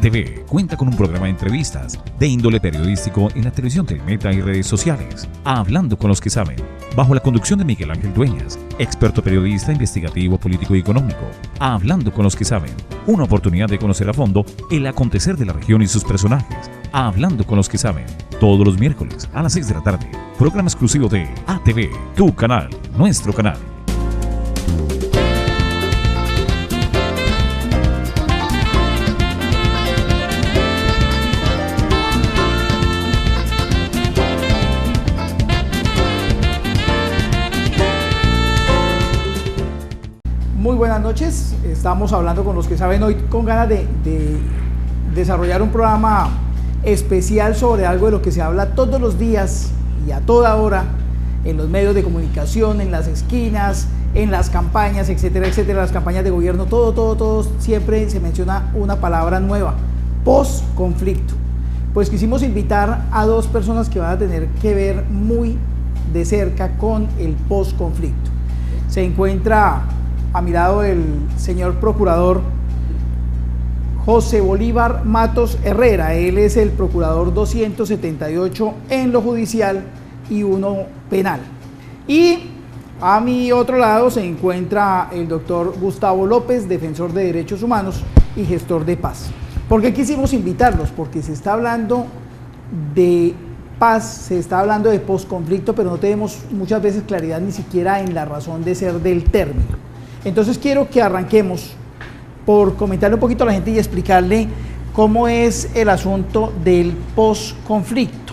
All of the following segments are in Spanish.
ATV cuenta con un programa de entrevistas de índole periodístico en la televisión Telemeta y redes sociales. Hablando con los que saben, bajo la conducción de Miguel Ángel Dueñas, experto periodista investigativo, político y económico. Hablando con los que saben, una oportunidad de conocer a fondo el acontecer de la región y sus personajes. Hablando con los que saben, todos los miércoles a las 6 de la tarde. Programa exclusivo de ATV, tu canal, nuestro canal. Muy buenas noches, estamos hablando con los que saben hoy con ganas de desarrollar un programa especial sobre algo de lo que se habla todos los días y a toda hora en los medios de comunicación, en las esquinas, en las campañas, etcétera, etcétera, las campañas de gobierno, todo, siempre se menciona una palabra nueva: posconflicto. Pues quisimos invitar a dos personas que van a tener que ver muy de cerca con el posconflicto. Se encuentra a mi lado el señor procurador José Bolívar Matos Herrera. Él es el procurador 278 en lo judicial y 1 penal. Y a mi otro lado se encuentra el doctor Gustavo López, defensor de derechos humanos y gestor de paz. ¿Por qué quisimos invitarlos? Porque se está hablando de paz, se está hablando de posconflicto, pero no tenemos muchas veces claridad ni siquiera en la razón de ser del término. Entonces quiero que arranquemos por comentarle un poquito a la gente y explicarle cómo es el asunto del posconflicto.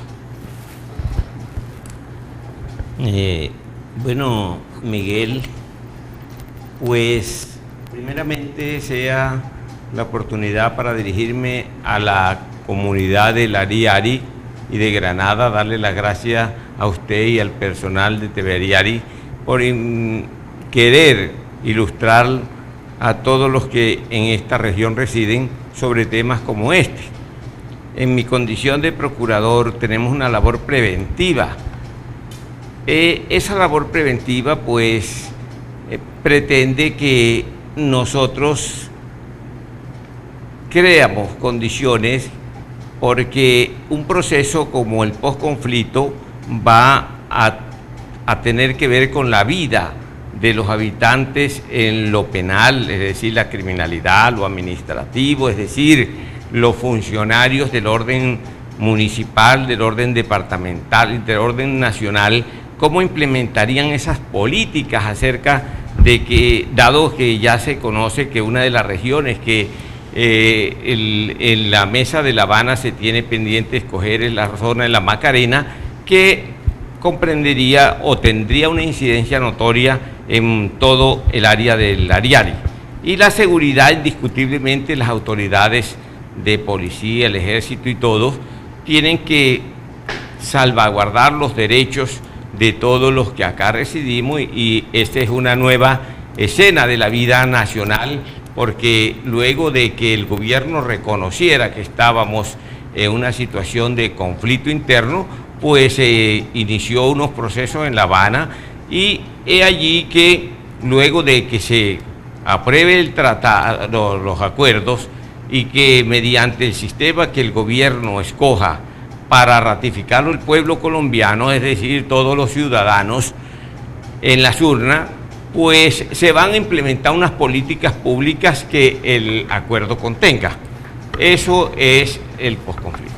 Bueno, Miguel, pues primeramente sea la oportunidad para dirigirme a la comunidad de Lariari y de Granada, darle las gracias a usted y al personal de TV Ariari por querer ilustrar a todos los que en esta región residen sobre temas como este. En mi condición de procurador tenemos una labor preventiva. Esa labor preventiva pues pretende que nosotros creamos condiciones porque un proceso como el posconflicto va a tener que ver con la vida de los habitantes en lo penal, es decir, la criminalidad, lo administrativo, es decir, los funcionarios del orden municipal, del orden departamental, del orden nacional, cómo implementarían esas políticas acerca de que, dado que ya se conoce que una de las regiones que en la mesa de La Habana se tiene pendiente escoger es la zona de la Macarena, que comprendería o tendría una incidencia notoria en todo el área del Lariari. Y la seguridad, indiscutiblemente, las autoridades de policía, el ejército y todos tienen que salvaguardar los derechos de todos los que acá residimos, y esta es una nueva escena de la vida nacional, porque luego de que el gobierno reconociera que estábamos en una situación de conflicto interno, pues inició unos procesos en La Habana, y es allí que luego de que se apruebe el tratado, los acuerdos, y que mediante el sistema que el gobierno escoja para ratificarlo el pueblo colombiano, es decir, todos los ciudadanos en las urnas, pues se van a implementar unas políticas públicas que el acuerdo contenga. Eso es el posconflicto.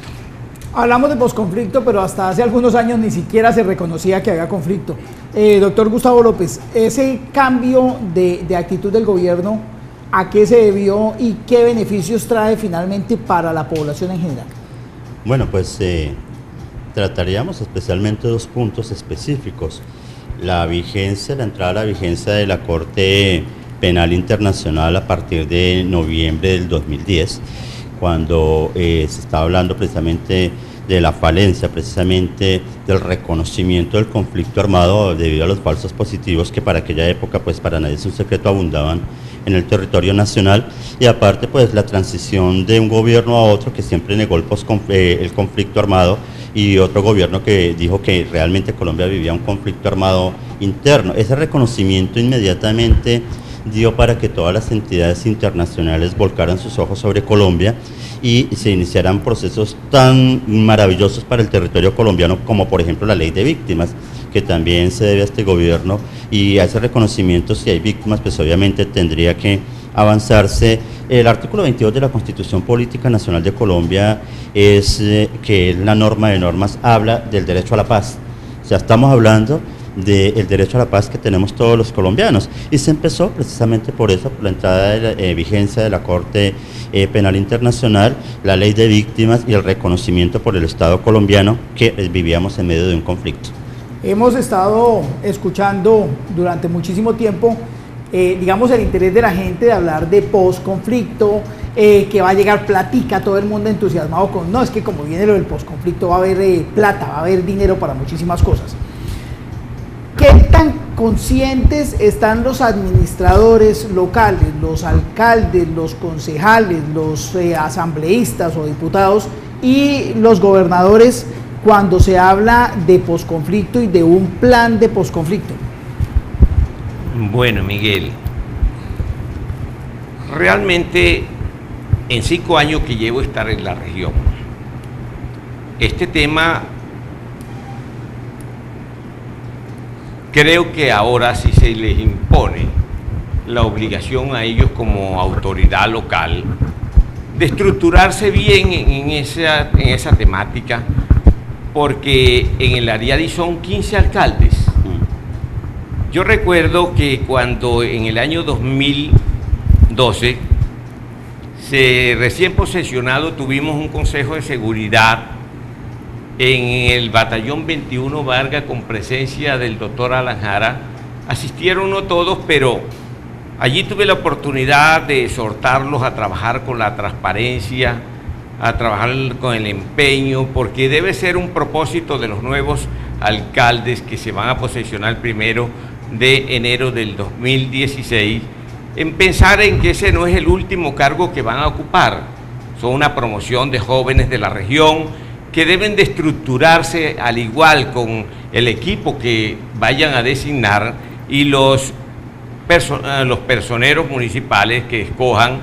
Hablamos de posconflicto, pero hasta hace algunos años ni siquiera se reconocía que había conflicto. Doctor Gustavo López, ese cambio de actitud del gobierno, ¿a qué se debió y qué beneficios trae finalmente para la población en general? Bueno, pues trataríamos especialmente 2 puntos específicos: la entrada a la vigencia de la Corte Penal Internacional a partir de noviembre del 2010, cuando se estaba hablando precisamente de la falencia, precisamente del reconocimiento del conflicto armado debido a los falsos positivos que para aquella época, pues para nadie es un secreto, abundaban en el territorio nacional, y aparte pues la transición de un gobierno a otro que siempre negó el conflicto armado, y otro gobierno que dijo que realmente Colombia vivía un conflicto armado interno. Ese reconocimiento inmediatamente dio para que todas las entidades internacionales volcaran sus ojos sobre Colombia y se iniciaran procesos tan maravillosos para el territorio colombiano como por ejemplo la ley de víctimas, que también se debe a este gobierno, y a ese reconocimiento, si hay víctimas, pues obviamente tendría que avanzarse. El artículo 22 de la Constitución Política Nacional de Colombia es que es la norma de normas, habla del derecho a la paz. O sea, estamos hablando del derecho a la paz que tenemos todos los colombianos, y se empezó precisamente por eso, por la entrada de vigencia de la Corte Penal Internacional, la ley de víctimas y el reconocimiento por el Estado colombiano que vivíamos en medio de un conflicto. Hemos estado escuchando durante muchísimo tiempo, digamos, el interés de la gente de hablar de posconflicto, que va a llegar platica, todo el mundo entusiasmado con, no, es que como viene lo del posconflicto va a haber plata, va a haber dinero para muchísimas cosas. ¿Qué tan conscientes están los administradores locales, los alcaldes, los concejales, los asambleístas o diputados y los gobernadores cuando se habla de posconflicto y de un plan de posconflicto? Bueno, Miguel, realmente en 5 años que llevo estar en la región, este tema creo que ahora sí se les impone la obligación a ellos como autoridad local de estructurarse bien en esa temática, porque en el Ariari son 15 alcaldes. Yo recuerdo que cuando en el año 2012, recién posesionado, tuvimos un consejo de seguridad en el batallón 21 Vargas con presencia del doctor Alan Jara. Asistieron no todos, pero allí tuve la oportunidad de exhortarlos a trabajar con la transparencia, a trabajar con el empeño, porque debe ser un propósito de los nuevos alcaldes que se van a posesionar el 1 de enero del 2016, en pensar en que ese no es el último cargo que van a ocupar. Son una promoción de jóvenes de la región que deben de estructurarse al igual con el equipo que vayan a designar y los personeros municipales que escojan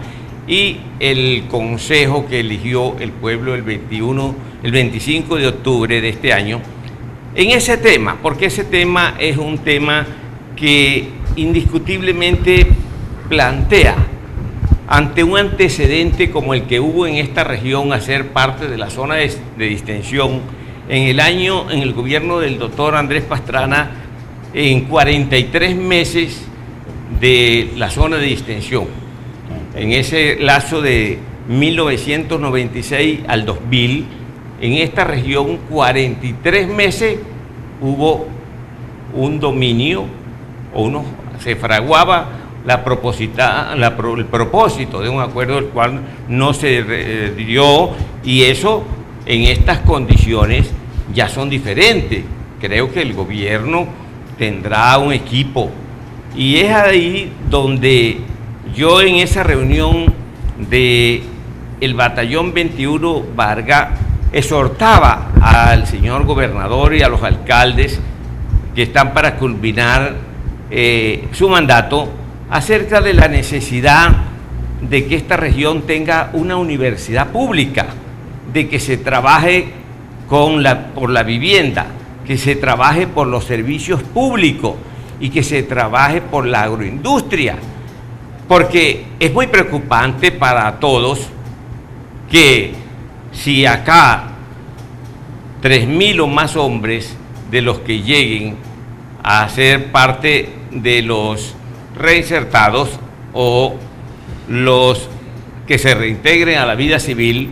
y el consejo que eligió el pueblo el 25 de octubre de este año, en ese tema, porque ese tema es un tema que indiscutiblemente plantea, ante un antecedente como el que hubo en esta región, a ser parte de la zona de distensión, en el gobierno del doctor Andrés Pastrana, en 43 meses de la zona de distensión. En ese lazo de 1996 al 2000, en esta región, 43 meses hubo un dominio, se fraguaba el propósito de un acuerdo del cual no se dio, y eso en estas condiciones ya son diferentes. Creo que el gobierno tendrá un equipo, y es ahí donde yo en esa reunión de el batallón 21 Vargas exhortaba al señor gobernador y a los alcaldes que están para culminar su mandato acerca de la necesidad de que esta región tenga una universidad pública, de que se trabaje por la vivienda, que se trabaje por los servicios públicos y que se trabaje por la agroindustria, porque es muy preocupante para todos que si acá 3.000 o más hombres de los que lleguen a ser parte de los reinsertados o los que se reintegren a la vida civil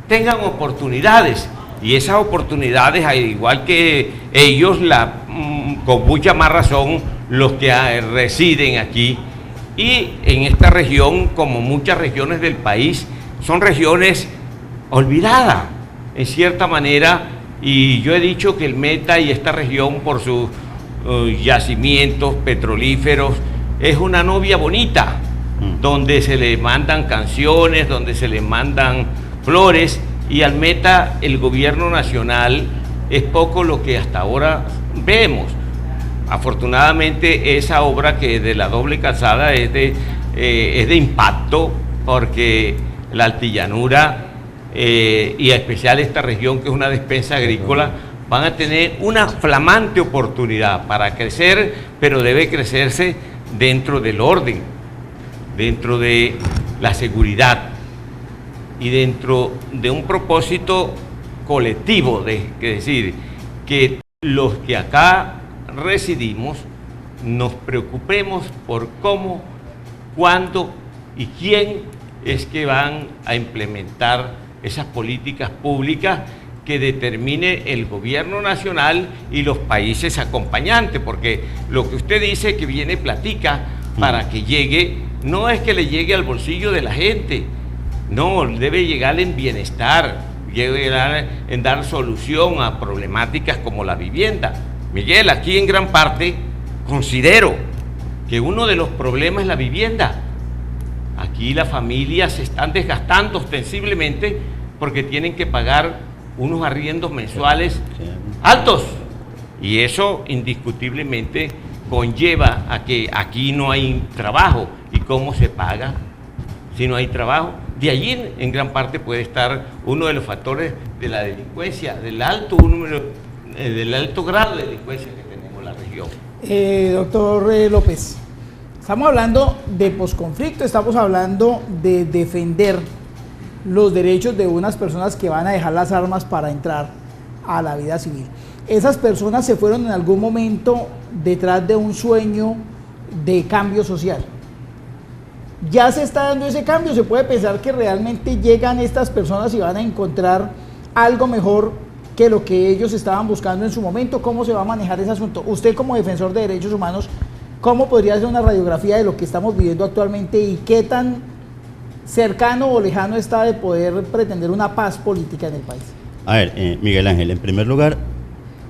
tengan oportunidades, y esas oportunidades, al igual que ellos, con mucha más razón los que residen aquí y en esta región, como muchas regiones del país, son regiones olvidadas en cierta manera, y yo he dicho que el Meta y esta región, por sus yacimientos petrolíferos, es una novia bonita, donde se le mandan canciones, donde se le mandan flores, y al Meta el gobierno nacional es poco lo que hasta ahora vemos. afortunadamente esa obra que de la doble calzada es de impacto, porque la altillanura y en especial esta región que es una despensa agrícola van a tener una flamante oportunidad para crecer, pero debe crecerse dentro del orden, dentro de la seguridad y dentro de un propósito colectivo, es decir, que los que acá residimos nos preocupemos por cómo, cuándo y quién es que van a implementar esas políticas públicas que determine el gobierno nacional y los países acompañantes, porque lo que usted dice que viene platica para que llegue, no es que le llegue al bolsillo de la gente, no, debe llegar en bienestar, llegar en dar solución a problemáticas como la vivienda. Miguel, aquí en gran parte considero que uno de los problemas es la vivienda. Aquí las familias se están desgastando ostensiblemente porque tienen que pagar unos arriendos mensuales altos, y eso indiscutiblemente conlleva a que aquí no hay trabajo. ¿Y cómo se paga si no hay trabajo? De allí en gran parte puede estar uno de los factores de la delincuencia, del alto grado de delincuencia que tenemos en la región. Doctor López, estamos hablando de posconflicto, estamos hablando de defender los derechos de unas personas que van a dejar las armas para entrar a la vida civil. Esas personas se fueron en algún momento detrás de un sueño de cambio social. Ya se está dando ese cambio, se puede pensar que realmente llegan estas personas y van a encontrar algo mejor que lo que ellos estaban buscando en su momento. ¿Cómo se va a manejar ese asunto? Usted, como defensor de derechos humanos, ¿cómo podría hacer una radiografía de lo que estamos viviendo actualmente y qué tan cercano o lejano está de poder pretender una paz política en el país? A ver, Miguel Ángel, en primer lugar,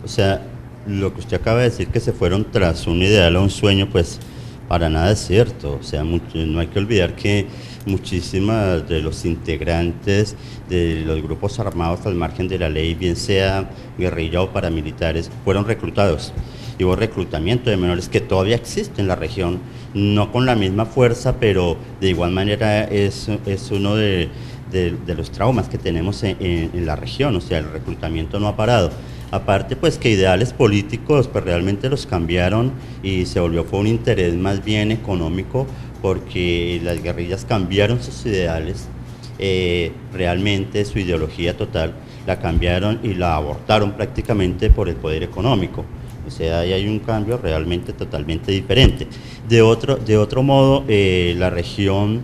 o sea, lo que usted acaba de decir, que se fueron tras un ideal o un sueño, pues para nada es cierto. O sea, no hay que olvidar que muchísimas de los integrantes de los grupos armados al margen de la ley, bien sea guerrilla o paramilitares, fueron reclutados. Y hubo reclutamiento de menores que todavía existe en la región, no con la misma fuerza, pero de igual manera es uno de los traumas que tenemos en la región. O sea, el reclutamiento no ha parado. Aparte, pues que ideales políticos pues realmente los cambiaron y fue un interés más bien económico, porque las guerrillas cambiaron sus ideales, realmente su ideología total la cambiaron y la abortaron prácticamente por el poder económico. O sea, ahí hay un cambio realmente totalmente diferente. De otro modo, la región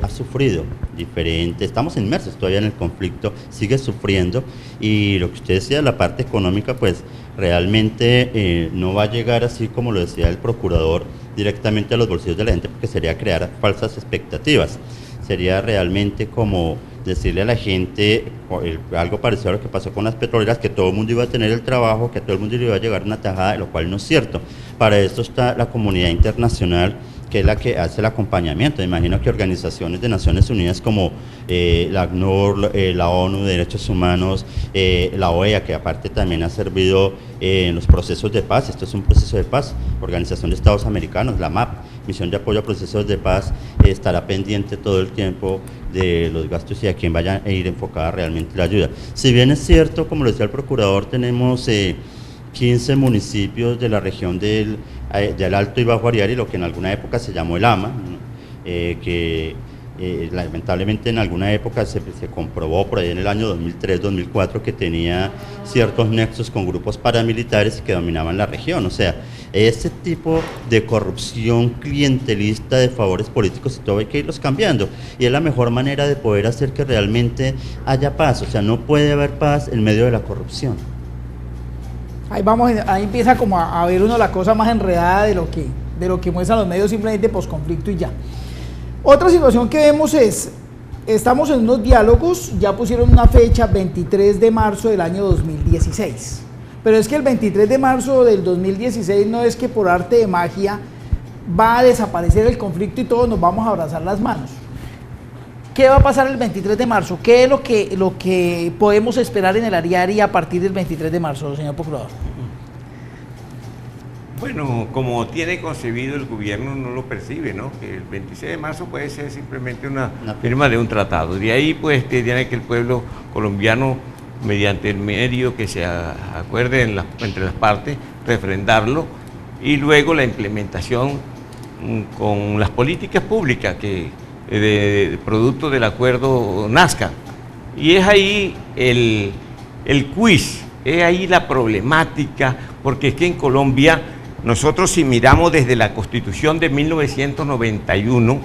ha sufrido diferente, estamos inmersos todavía en el conflicto, sigue sufriendo, y lo que usted decía, la parte económica, pues realmente no va a llegar, así como lo decía el procurador, directamente a los bolsillos de la gente, porque sería crear falsas expectativas. Sería realmente como decirle a la gente algo parecido a lo que pasó con las petroleras, que todo el mundo iba a tener el trabajo, que a todo el mundo le iba a llegar una tajada, lo cual no es cierto. Para esto está la comunidad internacional, que es la que hace el acompañamiento. Me imagino que organizaciones de Naciones Unidas como la ACNUR, la ONU de Derechos Humanos, la OEA, que aparte también ha servido en los procesos de paz. Esto es un proceso de paz. Organización de Estados Americanos, la MAP, Misión de Apoyo a Procesos de Paz, estará pendiente todo el tiempo de los gastos y a quién vaya a ir enfocada realmente la ayuda. Si bien es cierto, como lo decía el procurador, tenemos 15 municipios de la región del Alto y Bajo Ariari, lo que en alguna época se llamó el AMA, que lamentablemente en alguna época se comprobó por ahí en el año 2003-2004 que tenía ciertos nexos con grupos paramilitares que dominaban la región. O sea, ese tipo de corrupción clientelista de favores políticos y todo hay que irlos cambiando, y es la mejor manera de poder hacer que realmente haya paz. O sea, no puede haber paz en medio de la corrupción. Ahí empieza como a ver uno la cosa más enredada de lo que muestran los medios, simplemente posconflicto y ya. Otra situación que vemos estamos en unos diálogos, ya pusieron una fecha, 23 de marzo del año 2016, pero es que el 23 de marzo del 2016 no es que por arte de magia va a desaparecer el conflicto y todos nos vamos a abrazar las manos. ¿Qué va a pasar el 23 de marzo? ¿Qué es lo que podemos esperar en el Ariari a partir del 23 de marzo, señor procurador? Bueno, como tiene concebido el gobierno, no lo percibe, ¿no? Que el 26 de marzo puede ser simplemente una firma de un tratado. De ahí, pues, tiene que el pueblo colombiano, mediante el medio que se acuerde entre las partes, refrendarlo, y luego la implementación con las políticas públicas que producto del acuerdo nazcan. Y es ahí el quiz, es ahí la problemática, porque es que en Colombia, nosotros si miramos desde la Constitución de 1991,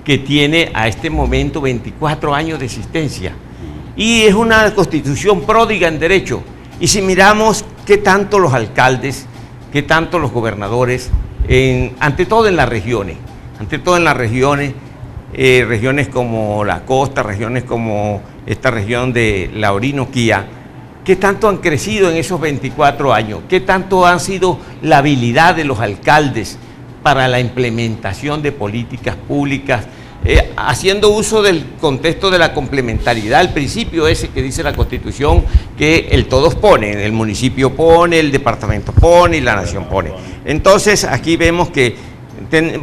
que tiene a este momento 24 años de existencia, y es una Constitución pródiga en derecho, y si miramos qué tanto los alcaldes, qué tanto los gobernadores, ante todo en las regiones, regiones como la costa, regiones como esta región de la Orinoquía, ¿qué tanto han crecido en esos 24 años? ¿Qué tanto ha sido la habilidad de los alcaldes para la implementación de políticas públicas, haciendo uso del contexto de la complementariedad, el principio ese que dice la Constitución, que el todos ponen, el municipio pone, el departamento pone y la nación pone? Entonces aquí vemos que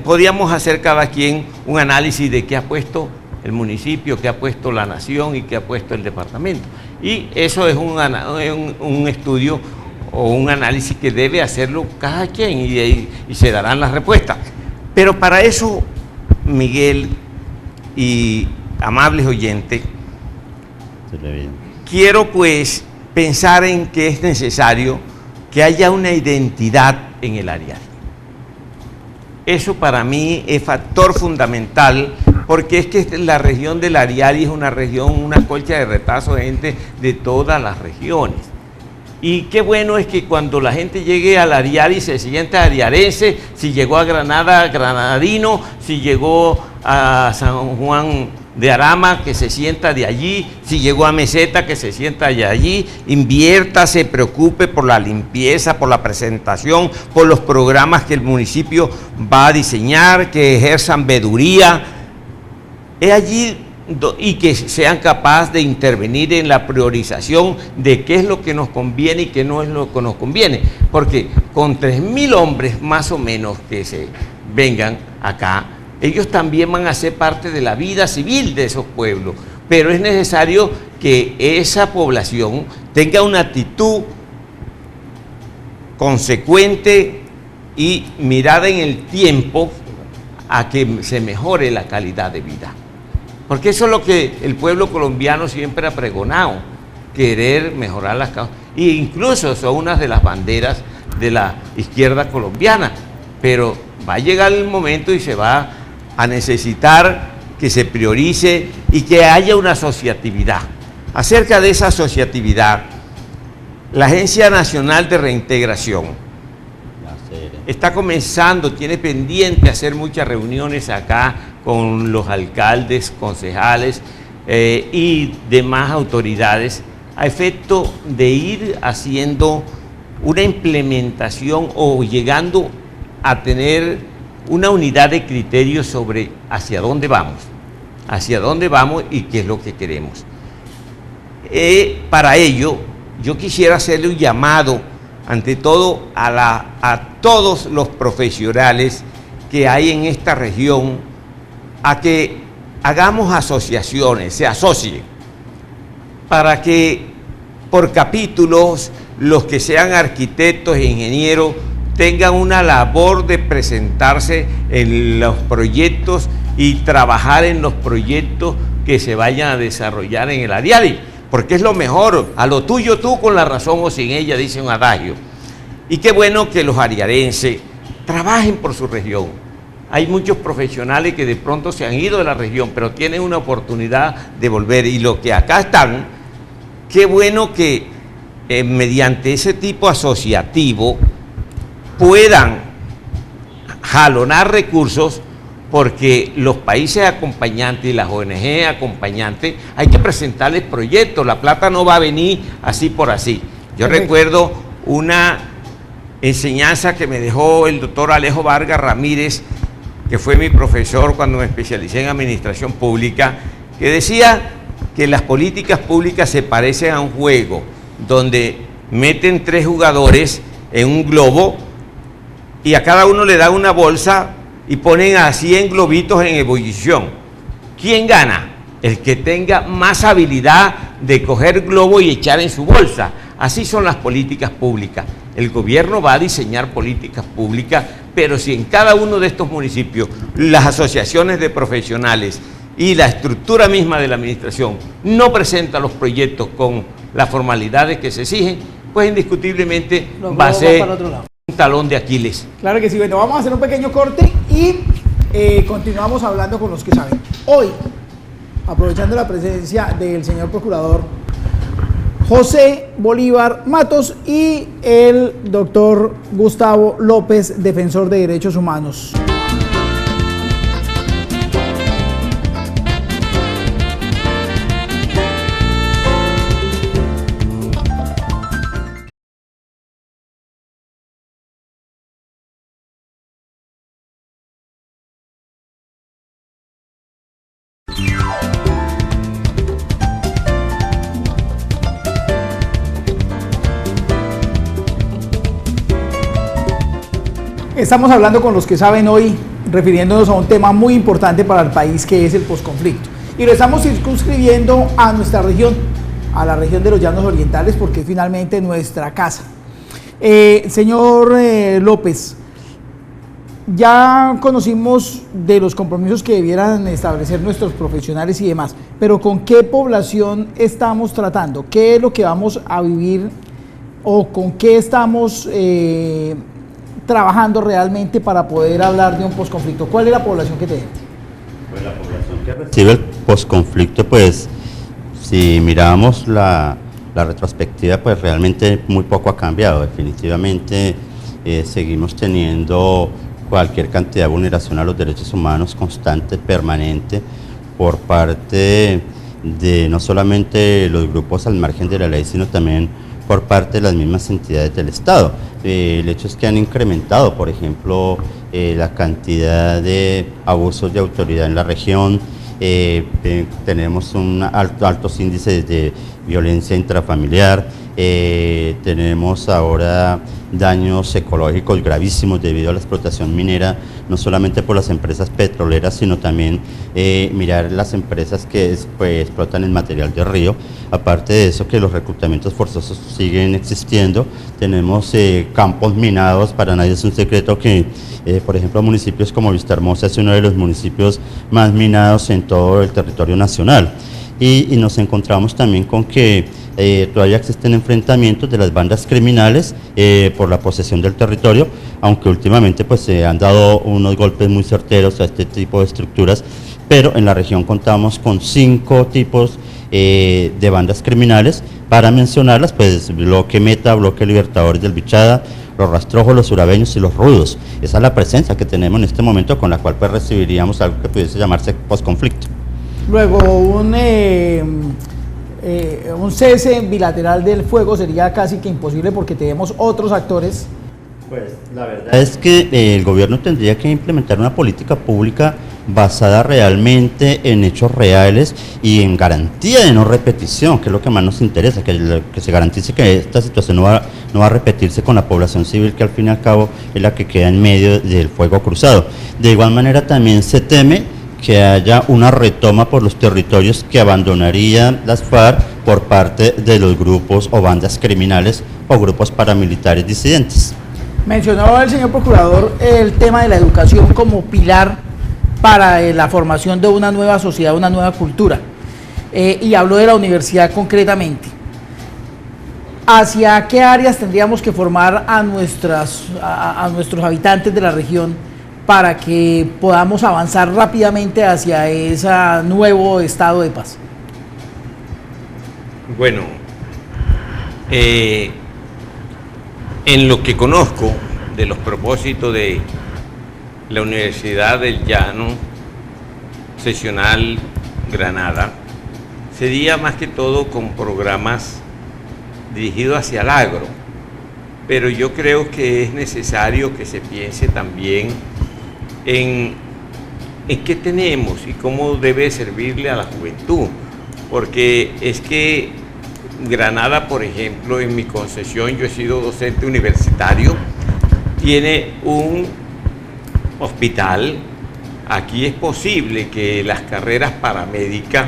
podríamos hacer cada quien un análisis de qué ha puesto el municipio, qué ha puesto la nación y qué ha puesto el departamento. Y eso es un estudio o un análisis que debe hacerlo cada quien, y se darán las respuestas. Pero para eso, Miguel y amables oyentes, quiero pues pensar en que es necesario que haya una identidad en el Ariari. Eso para mí es factor fundamental, porque es que la región del Ariari es una región, una colcha de retazo de gente de todas las regiones. Y qué bueno es que cuando la gente llegue al Ariari se sienta ariarense, si llegó a Granada, granadino, si llegó a San Juan de Arama, que se sienta de allí, si llegó a Meseta, que se sienta de allí, invierta, se preocupe por la limpieza, por la presentación, por los programas que el municipio va a diseñar, que ejerzan veeduría. Es allí y que sean capaces de intervenir en la priorización de qué es lo que nos conviene y qué no es lo que nos conviene, porque con 3.000 hombres más o menos que se vengan acá, ellos también van a ser parte de la vida civil de esos pueblos, pero es necesario que esa población tenga una actitud consecuente y mirada en el tiempo a que se mejore la calidad de vida. Porque eso es lo que el pueblo colombiano siempre ha pregonado, querer mejorar las causas. E incluso son unas de las banderas de la izquierda colombiana. Pero va a llegar el momento y se va a necesitar que se priorice y que haya una asociatividad. Acerca de esa asociatividad, la Agencia Nacional de Reintegración está comenzando, tiene pendiente hacer muchas reuniones acá con los alcaldes, concejales y demás autoridades, a efecto de ir haciendo una implementación o llegando a tener una unidad de criterios sobre hacia dónde vamos y qué es lo que queremos. Para ello, yo quisiera hacerle un llamado, ante todo, a todos los profesionales que hay en esta región, a que hagamos asociaciones, se asocien, para que por capítulos los que sean arquitectos e ingenieros tengan una labor de presentarse en los proyectos y trabajar en los proyectos que se vayan a desarrollar en el Ariari, porque es lo mejor, a lo tuyo tú con la razón o sin ella, dice un adagio. Y qué bueno que los ariarenses trabajen por su región. Hay muchos profesionales que de pronto se han ido de la región, pero tienen una oportunidad de volver, y los que acá están, qué bueno que mediante ese tipo asociativo puedan jalonar recursos, porque los países acompañantes y las ONG acompañantes hay que presentarles proyectos. La plata no va a venir así por así. Yo recuerdo una enseñanza que me dejó el doctor Alejo Vargas Ramírez, que fue mi profesor cuando me especialicé en administración pública, que decía que las políticas públicas se parecen a un juego donde meten 3 jugadores en un globo y a cada uno le dan una bolsa y ponen a 100 globitos en ebullición. ¿Quién gana? El que tenga más habilidad de coger globo y echar en su bolsa. Así son las políticas públicas. El gobierno va a diseñar políticas públicas, pero si en cada uno de estos municipios las asociaciones de profesionales y la estructura misma de la administración no presenta los proyectos con las formalidades que se exigen, pues indiscutiblemente va a ser un talón de Aquiles. Claro que sí. Bueno, vamos a hacer un pequeño corte y continuamos hablando con los que saben. Hoy, aprovechando la presencia del señor procurador José Bolívar Matos y el doctor Gustavo López, defensor de derechos humanos. Estamos hablando con los que saben hoy, refiriéndonos a un tema muy importante para el país, que es el posconflicto. Y lo estamos circunscribiendo a nuestra región, a la región de los Llanos Orientales, porque es finalmente nuestra casa. Señor López, ya conocimos de los compromisos que debieran establecer nuestros profesionales y demás, pero ¿con qué población estamos tratando? ¿Qué es lo que vamos a vivir o con qué estamos trabajando realmente para poder hablar de un posconflicto? ¿Cuál es la población que tiene? Pues la población que recibe el posconflicto, pues si miramos la retrospectiva, pues realmente muy poco ha cambiado. Definitivamente seguimos teniendo cualquier cantidad de vulneración a los derechos humanos constante, permanente, por parte de no solamente los grupos al margen de la ley, sino también por parte de las mismas entidades del Estado. El hecho es que han incrementado, por ejemplo, la cantidad de abusos de autoridad en la región. Tenemos altos índices de violencia intrafamiliar, tenemos ahora daños ecológicos gravísimos debido a la explotación minera, no solamente por las empresas petroleras, sino también mirar las empresas que explotan el material de río. Aparte de eso, que los reclutamientos forzosos siguen existiendo. Tenemos campos minados. Para nadie es un secreto que, por ejemplo, municipios como Vistahermosa es uno de los municipios más minados en todo el territorio nacional. Y nos encontramos también con que todavía existen enfrentamientos de las bandas criminales por la posesión del territorio, aunque últimamente pues se han dado unos golpes muy certeros a este tipo de estructuras, pero en la región contamos con 5 tipos de bandas criminales. Para mencionarlas, pues Bloque Meta, Bloque Libertadores del Bichada, los Rastrojos, los Urabeños y los Rudos. Esa es la presencia que tenemos en este momento, con la cual pues recibiríamos algo que pudiese llamarse posconflicto. Luego, un cese bilateral del fuego sería casi que imposible porque tenemos otros actores. Pues la verdad es que el gobierno tendría que implementar una política pública basada realmente en hechos reales y en garantía de no repetición, que es lo que más nos interesa, que se garantice que esta situación no va a repetirse con la población civil, que al fin y al cabo es la que queda en medio del fuego cruzado. De igual manera también se teme que haya una retoma por los territorios que abandonarían las FARC por parte de los grupos o bandas criminales o grupos paramilitares disidentes. Mencionó el señor procurador el tema de la educación como pilar para la formación de una nueva sociedad, una nueva cultura, y habló de la universidad concretamente. ¿Hacia qué áreas tendríamos que formar a nuestros habitantes de la región para que podamos avanzar rápidamente hacia ese nuevo estado de paz? Bueno, en lo que conozco de los propósitos de la Universidad del Llano Seccional Granada, sería más que todo con programas dirigidos hacia el agro, pero yo creo que es necesario que se piense también en qué tenemos y cómo debe servirle a la juventud, porque es que Granada, por ejemplo, en mi concesión yo he sido docente universitario tiene un hospital. Aquí es posible que las carreras paramédicas,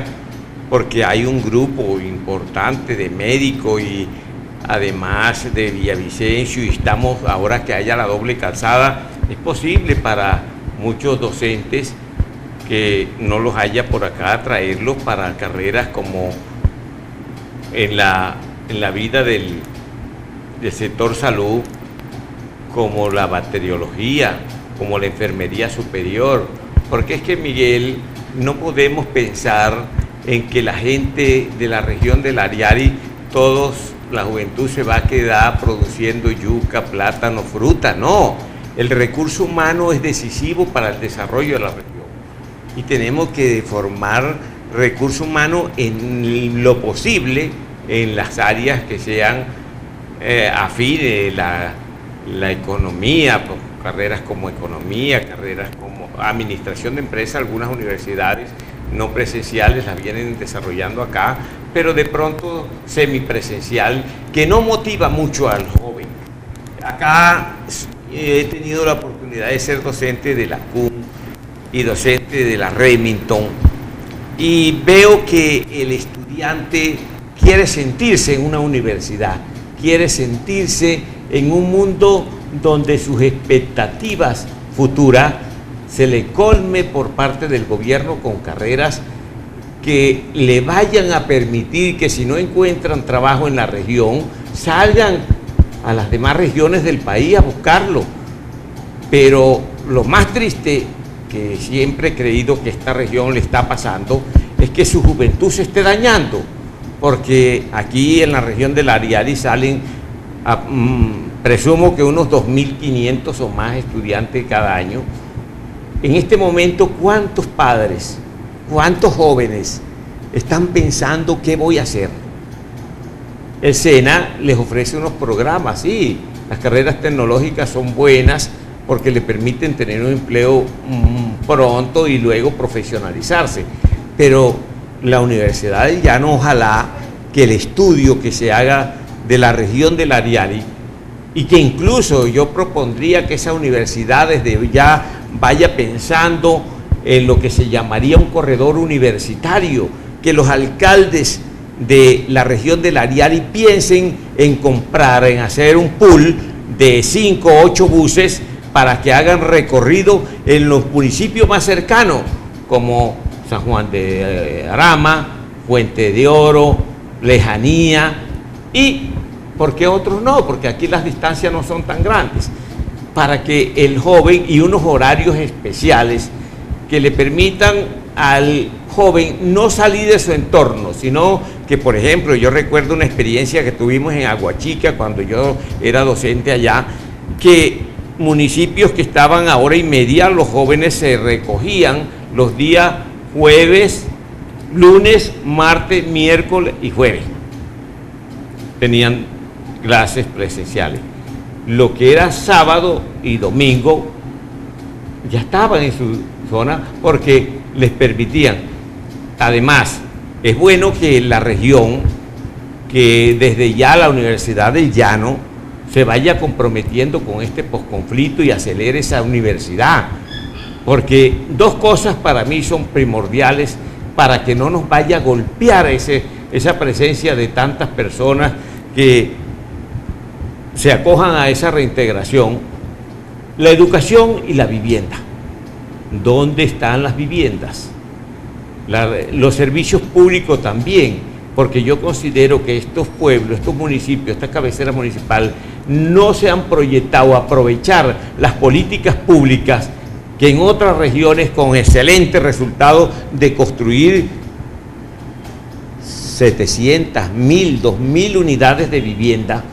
porque hay un grupo importante de médicos y además de Villavicencio, y estamos ahora que haya la doble calzada, es posible para muchos docentes que no los haya por acá, traerlos para carreras como en la vida del sector salud, como la bacteriología, como la enfermería superior, porque es que, Miguel, no podemos pensar en que la gente de la región del Ariari, la juventud se va a quedar produciendo yuca, plátano, fruta. No, el recurso humano es decisivo para el desarrollo de la región y tenemos que formar recurso humano en lo posible en las áreas que sean afines, la economía, pues, carreras como economía, carreras como administración de empresas. Algunas universidades no presenciales las vienen desarrollando acá, pero de pronto semipresencial, que no motiva mucho al joven. Acá he tenido la oportunidad de ser docente de la CUM y docente de la Remington, y veo que el estudiante quiere sentirse en una universidad, quiere sentirse en un mundo donde sus expectativas futuras se le colme por parte del gobierno con carreras que le vayan a permitir que, si no encuentran trabajo en la región, salgan a las demás regiones del país a buscarlo. Pero lo más triste, que siempre he creído que esta región le está pasando, es que su juventud se esté dañando, porque aquí en la región del Ariari salen, presumo que unos 2.500 o más estudiantes cada año. En este momento, ¿cuántos padres, cuántos jóvenes están pensando qué voy a hacer? El SENA les ofrece unos programas, sí, las carreras tecnológicas son buenas porque le permiten tener un empleo pronto y luego profesionalizarse, pero la Universidad del Llano, ojalá que el estudio que se haga de la región del Ariari, y que incluso yo propondría que esa universidad desde ya vaya pensando en lo que se llamaría un corredor universitario, que los alcaldes de la región del Ariari piensen en comprar, en hacer un pool de 5 o 8 buses para que hagan recorrido en los municipios más cercanos, como San Juan de Arama, Fuente de Oro, Lejanía, y ¿por qué otros no? Porque aquí las distancias no son tan grandes, para que el joven, y unos horarios especiales que le permitan al joven no salir de su entorno, sino que, por ejemplo, yo recuerdo una experiencia que tuvimos en Aguachica cuando yo era docente allá, que municipios que estaban a hora y media, los jóvenes se recogían los días jueves, lunes, martes, miércoles y jueves. Tenían clases presenciales. Lo que era sábado y domingo ya estaban en su zona porque les permitían. Además, es bueno que la región, que desde ya la Universidad del Llano se vaya comprometiendo con este posconflicto y acelere esa universidad, porque dos cosas para mí son primordiales para que no nos vaya a golpear esa presencia de tantas personas que se acojan a esa reintegración: la educación y la vivienda. ¿Dónde están las viviendas? Los servicios públicos también, porque yo considero que estos pueblos, estos municipios, esta cabecera municipal no se han proyectado a aprovechar las políticas públicas que en otras regiones, con excelentes resultados de construir 700, 1000, 2000 unidades de vivienda.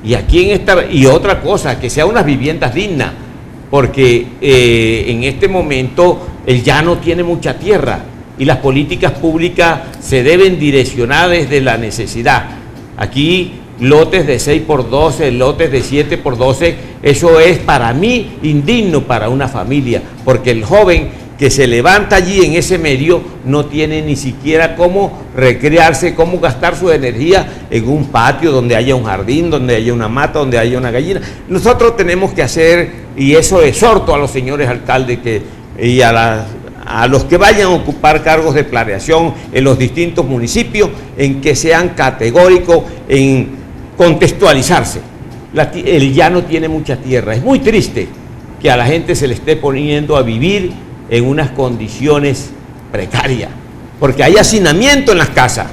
Y aquí y otra cosa, que sean unas viviendas dignas, porque en este momento el llano tiene mucha tierra y las políticas públicas se deben direccionar desde la necesidad. Aquí lotes de 6x12, lotes de 7x12, eso es para mí indigno para una familia, porque el joven que se levanta allí en ese medio no tiene ni siquiera cómo recrearse, cómo gastar su energía en un patio donde haya un jardín, donde haya una mata, donde haya una gallina. Nosotros tenemos que hacer, y eso exhorto a los señores alcaldes y a los que vayan a ocupar cargos de planeación en los distintos municipios, en que sean categóricos en contextualizarse. El llano tiene mucha tierra. Es muy triste que a la gente se le esté poniendo a vivir en unas condiciones precarias, porque hay hacinamiento en las casas,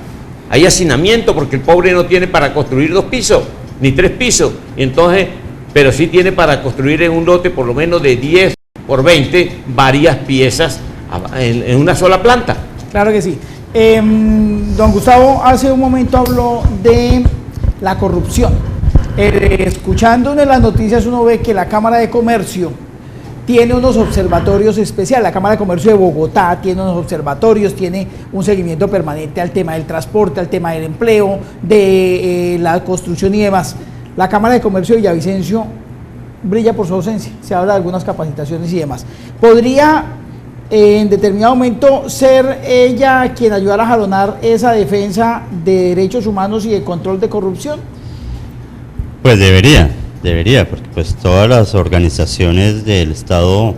hay hacinamiento porque el pobre no tiene para construir 2 pisos, ni 3 pisos, y entonces, pero sí tiene para construir en un lote por lo menos de 10 por 20 varias piezas en una sola planta. Claro que sí. Don Gustavo hace un momento habló de la corrupción. Escuchando en las noticias uno ve que la Cámara de Comercio tiene unos observatorios especiales. La Cámara de Comercio de Bogotá tiene unos observatorios, tiene un seguimiento permanente al tema del transporte, al tema del empleo, de la construcción y demás. La Cámara de Comercio de Villavicencio brilla por su ausencia. Se habla de algunas capacitaciones y demás. ¿Podría en determinado momento ser ella quien ayudara a jalonar esa defensa de derechos humanos y de control de corrupción? Pues debería, porque pues todas las organizaciones del Estado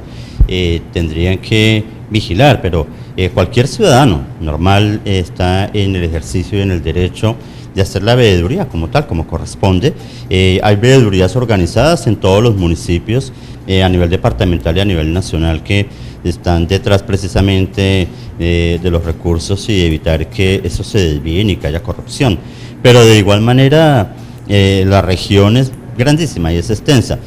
tendrían que vigilar, pero cualquier ciudadano normal está en el ejercicio y en el derecho de hacer la veeduría como tal, como corresponde. Hay veedurías organizadas en todos los municipios a nivel departamental y a nivel nacional que están detrás precisamente de los recursos y evitar que eso se desvíe y que haya corrupción. Pero de igual manera la región es grandísima y es extensa.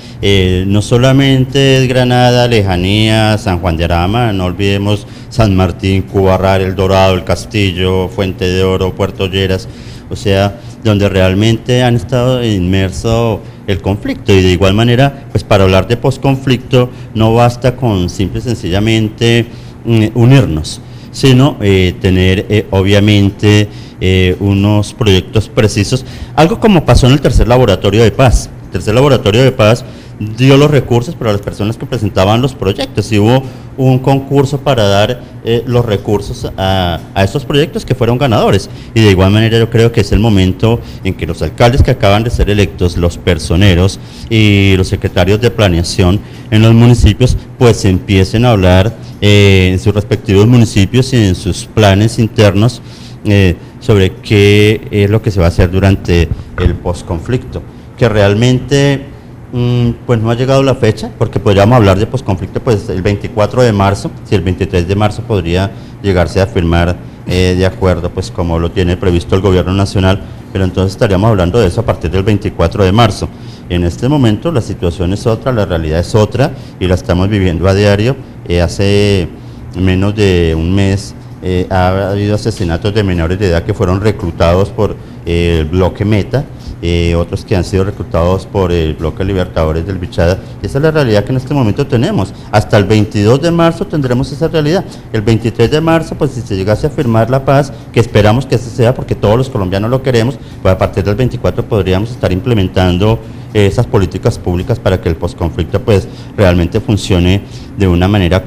No solamente es Granada, Lejanía, San Juan de Arama, no olvidemos San Martín, Cubarral, El Dorado, El Castillo, Fuente de Oro, Puerto Lleras, o sea, donde realmente han estado inmerso el conflicto. Y de igual manera, pues para hablar de posconflicto no basta con simple y sencillamente unirnos, sino tener obviamente unos proyectos precisos, algo como pasó en el tercer laboratorio de paz. El tercer laboratorio de paz dio los recursos para las personas que presentaban los proyectos y hubo un concurso para dar los recursos a estos proyectos que fueron ganadores. Y de igual manera yo creo que es el momento en que los alcaldes que acaban de ser electos, los personeros y los secretarios de planeación en los municipios pues empiecen a hablar en sus respectivos municipios y en sus planes internos sobre qué es lo que se va a hacer durante el posconflicto, que realmente pues no ha llegado la fecha, porque podríamos hablar de posconflicto pues el 24 de marzo, si el 23 de marzo podría llegarse a firmar de acuerdo pues como lo tiene previsto el gobierno nacional, pero entonces estaríamos hablando de eso a partir del 24 de marzo. En este momento la situación es otra, la realidad es otra y la estamos viviendo a diario. Hace menos de un mes ha habido asesinatos de menores de edad que fueron reclutados por el bloque Meta, otros que han sido reclutados por el bloque Libertadores del Bichada. Esa es la realidad que en este momento tenemos. Hasta el 22 de marzo tendremos esa realidad. El 23 de marzo, pues si se llegase a firmar la paz, que esperamos que así sea porque todos los colombianos lo queremos, pues a partir del 24 podríamos estar implementando esas políticas públicas para que el posconflicto pues realmente funcione de una manera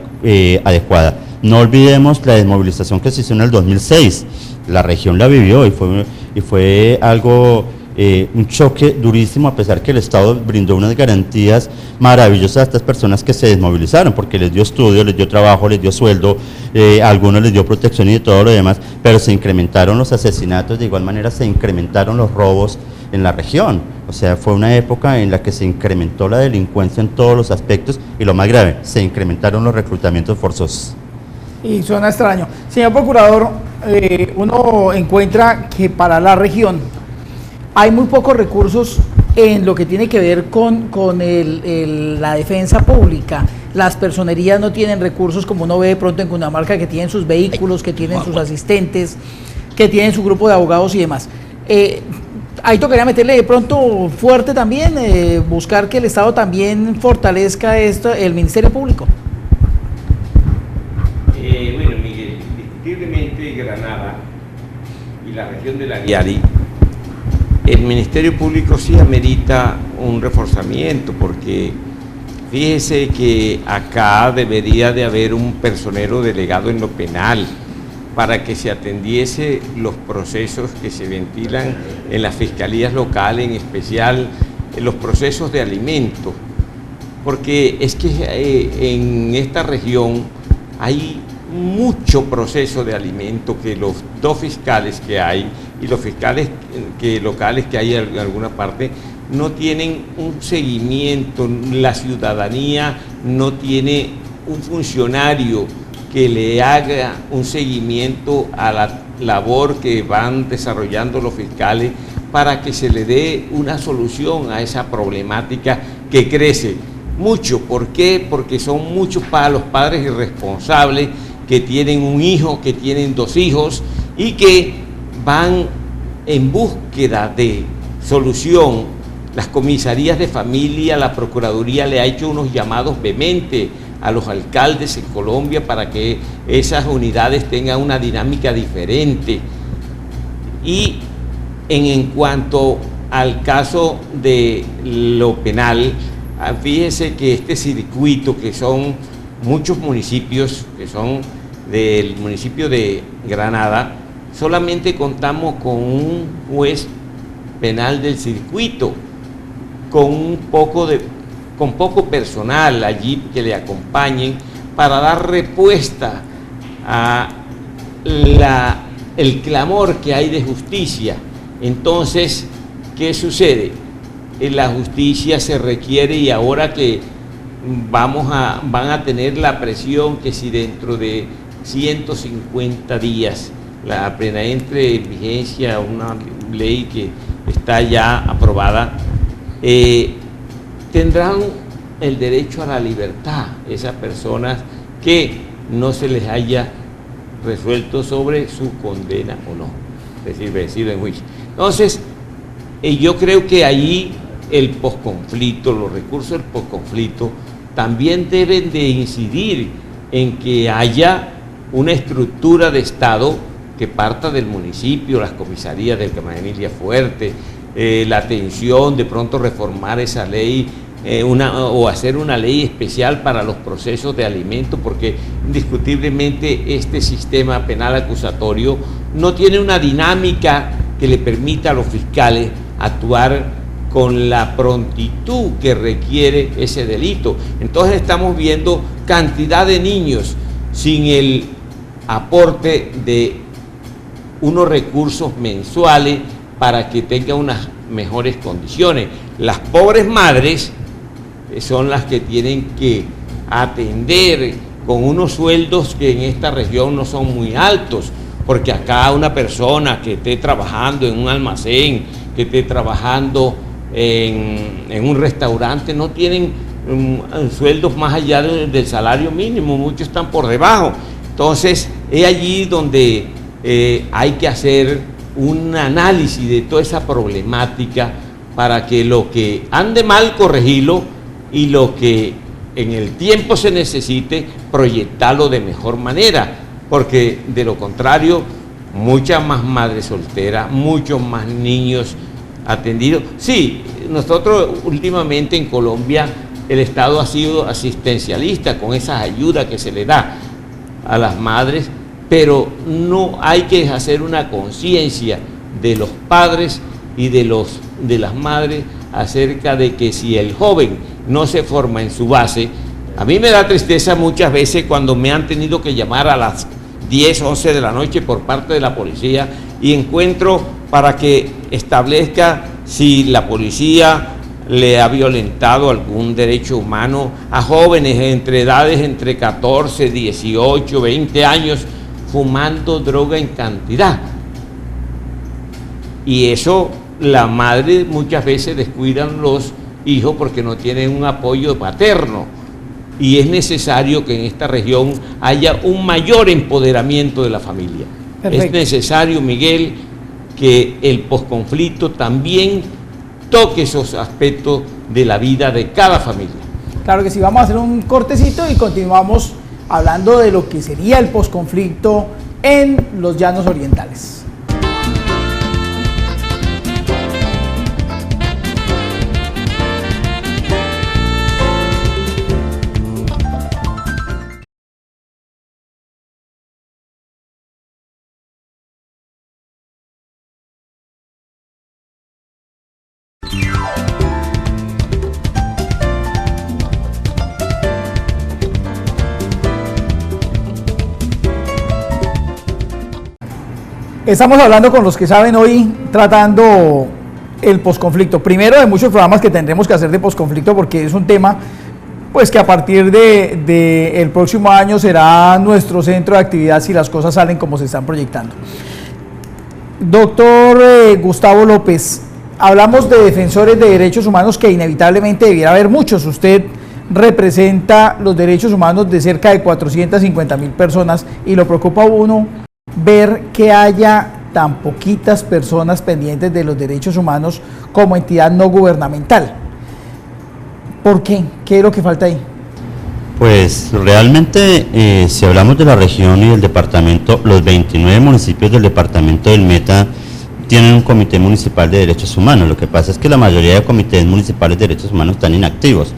adecuada. No olvidemos la desmovilización que se hizo en el 2006. La región la vivió y fue algo, un choque durísimo, a pesar que el Estado brindó unas garantías maravillosas a estas personas que se desmovilizaron, porque les dio estudio, les dio trabajo, les dio sueldo, a algunos les dio protección y de todo lo demás, pero se incrementaron los asesinatos, de igual manera se incrementaron los robos en la región. O sea, fue una época en la que se incrementó la delincuencia en todos los aspectos y lo más grave, se incrementaron los reclutamientos forzosos. Y suena extraño. Señor Procurador, uno encuentra que para la región hay muy pocos recursos en lo que tiene que ver con la defensa pública. Las personerías no tienen recursos como uno ve de pronto en Cundinamarca, que tienen sus vehículos, que tienen sus asistentes, que tienen su grupo de abogados y demás. Ahí tocaría meterle de pronto fuerte también, buscar que el Estado también fortalezca esto, el Ministerio Público. Bueno, Miguel, indiscutiblemente Granada y la región de la Guiari, el Ministerio Público sí amerita un reforzamiento, porque Fíjese que acá debería de haber un personero delegado en lo penal para que se atendiese los procesos que se ventilan en las fiscalías locales, en especial en los procesos de alimentos, porque es que en esta región hay mucho proceso de alimento que los dos fiscales que hay y los fiscales locales que hay en alguna parte no tienen un seguimiento, la ciudadanía no tiene un funcionario que le haga un seguimiento a la labor que van desarrollando los fiscales para que se le dé una solución a esa problemática que crece mucho. ¿Por qué? Porque son muchos los padres irresponsables que tienen un hijo, que tienen 2 hijos y que van en búsqueda de solución. Las comisarías de familia, la Procuraduría le ha hecho unos llamados vehementes a los alcaldes en Colombia para que esas unidades tengan una dinámica diferente. Y en cuanto al caso de lo penal, fíjese que este circuito, que son muchos municipios, que son del municipio de Granada, solamente contamos con un juez penal del circuito, con poco personal allí que le acompañen para dar respuesta a el clamor que hay de justicia. Entonces, ¿qué sucede? La justicia se requiere, y ahora que van a tener la presión que si dentro de 150 días la plena entre en vigencia una ley que está ya aprobada, tendrán el derecho a la libertad esas personas que no se les haya resuelto sobre su condena o no, es decir, vencido en juicio. Entonces, yo creo que ahí el posconflicto, los recursos del posconflicto también deben de incidir en que haya una estructura de Estado que parta del municipio, las comisarías del Camarilla Fuerte, la atención, de pronto reformar esa ley o hacer una ley especial para los procesos de alimentos, porque indiscutiblemente este sistema penal acusatorio no tiene una dinámica que le permita a los fiscales actuar con la prontitud que requiere ese delito. Entonces estamos viendo cantidad de niños sin el aporte de unos recursos mensuales para que tengan unas mejores condiciones. Las pobres madres son las que tienen que atender con unos sueldos que en esta región no son muy altos, porque acá una persona que esté trabajando en un almacén, que esté trabajando en un restaurante, no tienen sueldos más allá del salario mínimo, muchos están por debajo. Entonces es allí donde hay que hacer un análisis de toda esa problemática para que lo que ande mal corregirlo y lo que en el tiempo se necesite proyectarlo de mejor manera, porque de lo contrario muchas más madres solteras, muchos más niños atendidos. Sí, nosotros últimamente en Colombia el Estado ha sido asistencialista con esas ayudas que se le da a las madres, pero no hay que hacer una conciencia de los padres y de las madres acerca de que si el joven no se forma en su base. A mí me da tristeza muchas veces cuando me han tenido que llamar a las 10, 11 de la noche por parte de la policía y encuentro para que establezca si la policía le ha violentado algún derecho humano a jóvenes entre edades entre 14, 18, 20 años fumando droga en cantidad. Y eso la madre muchas veces descuidan los hijos porque no tienen un apoyo paterno. Y es necesario que en esta región haya un mayor empoderamiento de la familia. Perfecto. Es necesario, Miguel, que el posconflicto también toque esos aspectos de la vida de cada familia. Claro que sí, vamos a hacer un cortecito y continuamos hablando de lo que sería el posconflicto en los llanos orientales. Estamos hablando con los que saben hoy, tratando el posconflicto. Primero de muchos programas que tendremos que hacer de posconflicto, porque es un tema pues que a partir de el próximo año será nuestro centro de actividad si las cosas salen como se están proyectando. Doctor Gustavo López, hablamos de defensores de derechos humanos que inevitablemente debiera haber muchos. Usted representa los derechos humanos de cerca de 450.000 personas y lo preocupa a uno ver que haya tan poquitas personas pendientes de los derechos humanos como entidad no gubernamental. ¿Por qué? ¿Qué es lo que falta ahí? Pues realmente, si hablamos de la región y del departamento, los 29 municipios del departamento del Meta tienen un comité municipal de derechos humanos. Lo que pasa es que la mayoría de comités municipales de derechos humanos están inactivos.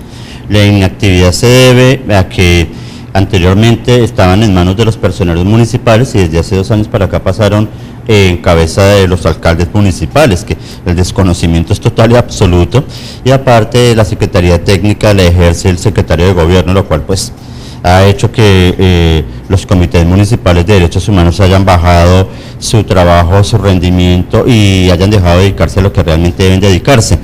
La inactividad se debe a que anteriormente estaban en manos de los personeros municipales y desde hace 2 años para acá pasaron en cabeza de los alcaldes municipales, que el desconocimiento es total y absoluto, y aparte la Secretaría Técnica la ejerce el secretario de Gobierno, lo cual pues ha hecho que los comités municipales de derechos humanos hayan bajado su trabajo, su rendimiento y hayan dejado de dedicarse a lo que realmente deben dedicarse.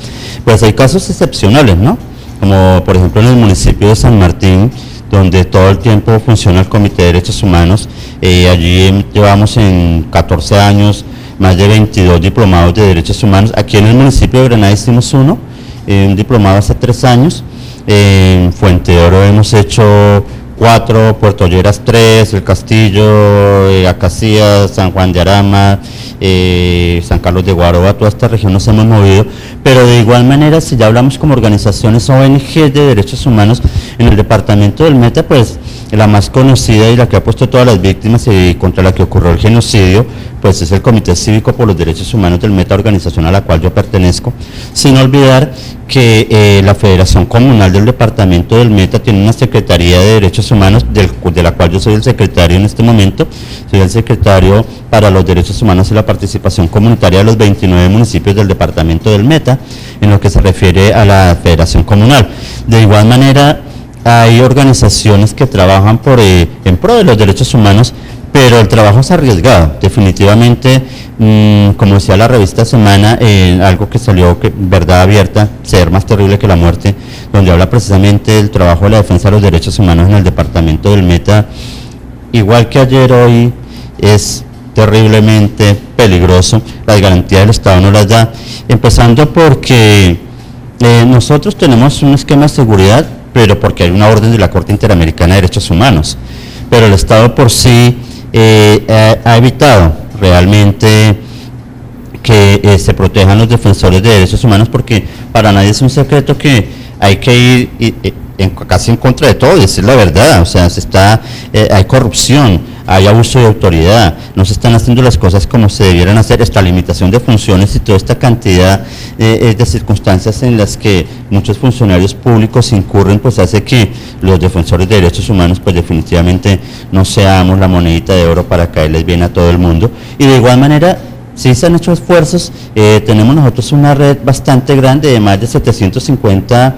Pues hay casos excepcionales, ¿no? Como por ejemplo en el municipio de San Martín, donde todo el tiempo funciona el Comité de Derechos Humanos. Allí llevamos en 14 años más de 22 diplomados de Derechos Humanos. Aquí en el municipio de Granada hicimos uno, un diplomado hace 3 años. En Fuente de Oro hemos hecho 4, Puerto Lleras 3, El Castillo, Acacias, San Juan de Arama, San Carlos de Guaroa, toda esta región nos hemos movido, pero de igual manera, si ya hablamos como organizaciones ONG de derechos humanos, en el departamento del Meta, pues la más conocida y la que ha puesto todas las víctimas y contra la que ocurrió el genocidio, pues es el Comité Cívico por los Derechos Humanos del Meta, organización a la cual yo pertenezco, sin olvidar que la Federación Comunal del Departamento del Meta tiene una Secretaría de Derechos Humanos, de la cual yo soy el secretario en este momento. Soy el secretario para los derechos humanos y la participación comunitaria de los 29 municipios del Departamento del Meta, en lo que se refiere a la Federación Comunal. De igual manera, hay organizaciones que trabajan en pro de los derechos humanos, pero el trabajo es arriesgado. Definitivamente, como decía la revista Semana, algo que salió, Verdad Abierta, Ser más terrible que la muerte, donde habla precisamente del trabajo de la defensa de los derechos humanos en el departamento del Meta, igual que ayer, hoy, es terriblemente peligroso. Las garantías del Estado no las da, empezando porque nosotros tenemos un esquema de seguridad, pero porque hay una orden de la Corte Interamericana de Derechos Humanos, pero el Estado por sí ha evitado realmente que se protejan los defensores de derechos humanos, porque para nadie es un secreto que hay que ir casi en contra de todo y decir la verdad. O sea, hay corrupción, hay abuso de autoridad, no se están haciendo las cosas como se debieran hacer, esta limitación de funciones y toda esta cantidad de circunstancias en las que muchos funcionarios públicos incurren, pues hace que los defensores de derechos humanos pues definitivamente no seamos la monedita de oro para caerles bien a todo el mundo. Y de igual manera, sí se han hecho esfuerzos. Tenemos nosotros una red bastante grande de más de 750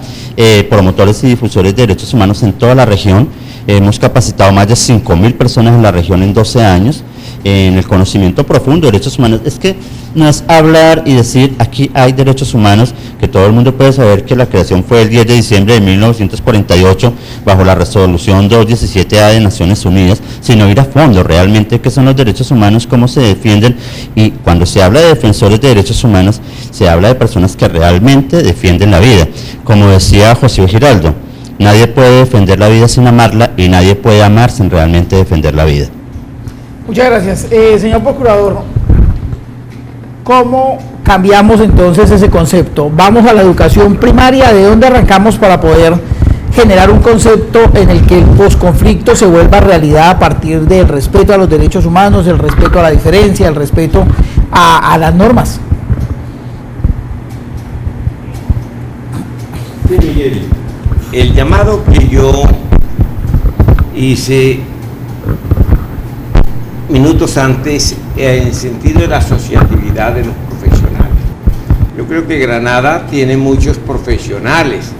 promotores y difusores de derechos humanos en toda la región. Hemos capacitado más de 5.000 personas en la región en 12 años en el conocimiento profundo de derechos humanos. Es que no es hablar y decir aquí hay derechos humanos, que todo el mundo puede saber que la creación fue el 10 de diciembre de 1948 bajo la resolución 217A de Naciones Unidas, sino ir a fondo realmente qué son los derechos humanos, cómo se defienden. Y cuando se habla de defensores de derechos humanos, se habla de personas que realmente defienden la vida. Como decía José Giraldo, nadie puede defender la vida sin amarla y nadie puede amar sin realmente defender la vida. Muchas gracias. Señor Procurador, ¿cómo cambiamos entonces ese concepto? Vamos a la educación primaria, ¿de dónde arrancamos para poder generar un concepto en el que el posconflicto se vuelva realidad a partir del respeto a los derechos humanos, el respeto a la diferencia, el respeto a las normas? Sí, Miguel. El llamado que yo hice minutos antes en el sentido de la asociatividad de los profesionales. Yo creo que Granada tiene muchos profesionales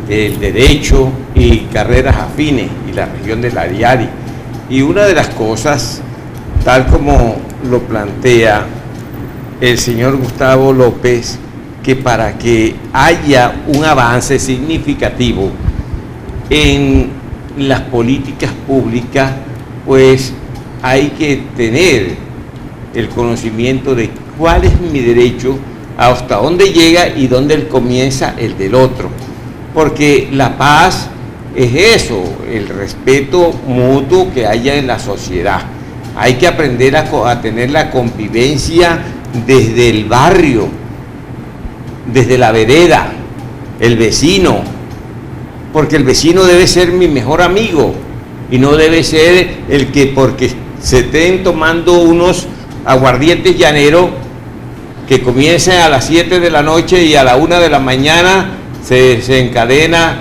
del derecho y carreras afines, y la región del Ariari. Y una de las cosas, tal como lo plantea el señor Gustavo López, que para que haya un avance significativo en las políticas públicas, pues hay que tener el conocimiento de cuál es mi derecho, hasta dónde llega y dónde comienza el del otro. Porque la paz es eso, el respeto mutuo que haya en la sociedad. Hay que aprender a tener la convivencia desde el barrio, desde la vereda, el vecino, porque el vecino debe ser mi mejor amigo y no debe ser el que porque se estén tomando unos aguardientes llaneros que comiencen a las 7 de la noche y a la 1 de la mañana se encadena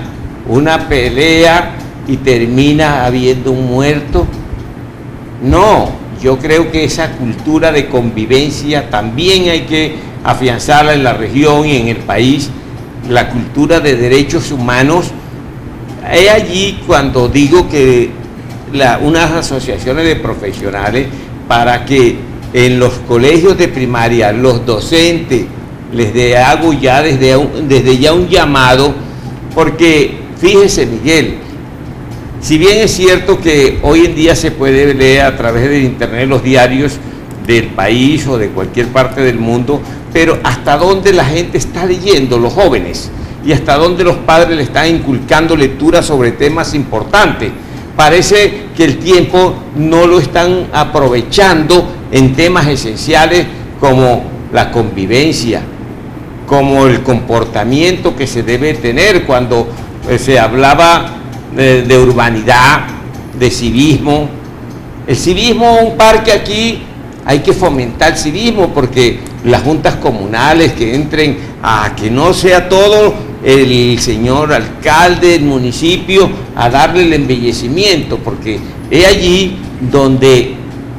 una pelea y termina habiendo un muerto. No, yo creo que esa cultura de convivencia también hay que afianzarla en la región y en el país, la cultura de derechos humanos. Es allí cuando digo que unas asociaciones de profesionales, para que en los colegios de primaria los docentes les hago ya desde ya un llamado, porque fíjese, Miguel, si bien es cierto que hoy en día se puede leer a través de internet los diarios del país o de cualquier parte del mundo, pero hasta dónde la gente está leyendo, los jóvenes, y hasta dónde los padres le están inculcando lectura sobre temas importantes. Parece que el tiempo no lo están aprovechando en temas esenciales como la convivencia, como el comportamiento que se debe tener cuando se hablaba de urbanidad, de civismo. El civismo, un parque aquí, hay que fomentar el civismo, porque las juntas comunales que entren a que no sea todo el señor alcalde del municipio a darle el embellecimiento, porque es allí donde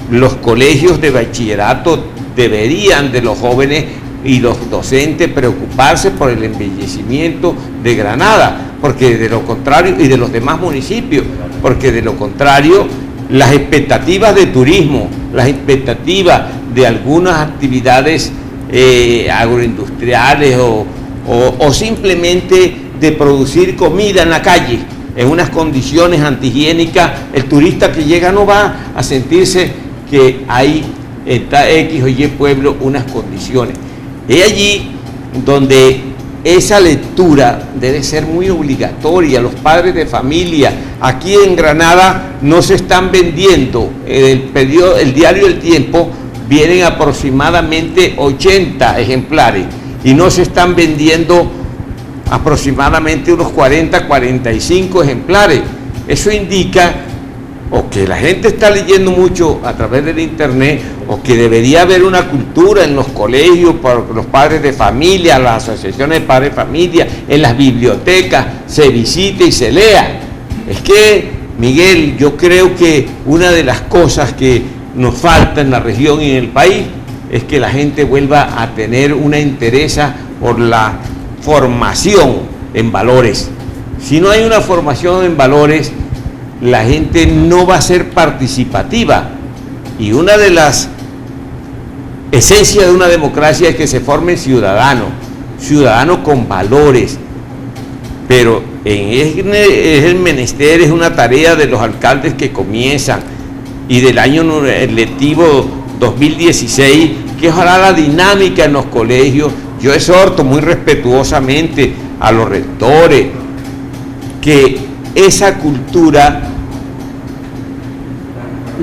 los colegios de bachillerato deberían de los jóvenes y los docentes preocuparse por el embellecimiento de Granada, porque de lo contrario, y de los demás municipios, porque de lo contrario las expectativas de turismo, las expectativas de algunas actividades agroindustriales o simplemente de producir comida en la calle en unas condiciones antihigiénicas, el turista que llega no va a sentirse que hay en X o Y pueblo unas condiciones. Es allí donde esa lectura debe ser muy obligatoria. Los padres de familia aquí en Granada no se están vendiendo. El diario El Tiempo vienen aproximadamente 80 ejemplares y no se están vendiendo aproximadamente unos 40, 45 ejemplares. Eso indica o que la gente está leyendo mucho a través del internet, o que debería haber una cultura en los colegios para los padres de familia, las asociaciones de padres de familia, en las bibliotecas, se visite y se lea. Es que, Miguel, yo creo que una de las cosas que nos falta en la región y en el país es que la gente vuelva a tener una interés por la formación en valores. Si no hay una formación en valores, la gente no va a ser participativa, y una de las esencias de una democracia es que se formen ciudadanos con valores, pero es el menester, es una tarea de los alcaldes que comienzan y del año lectivo 2016, que ojalá la dinámica en los colegios. Yo exhorto muy respetuosamente a los rectores que esa cultura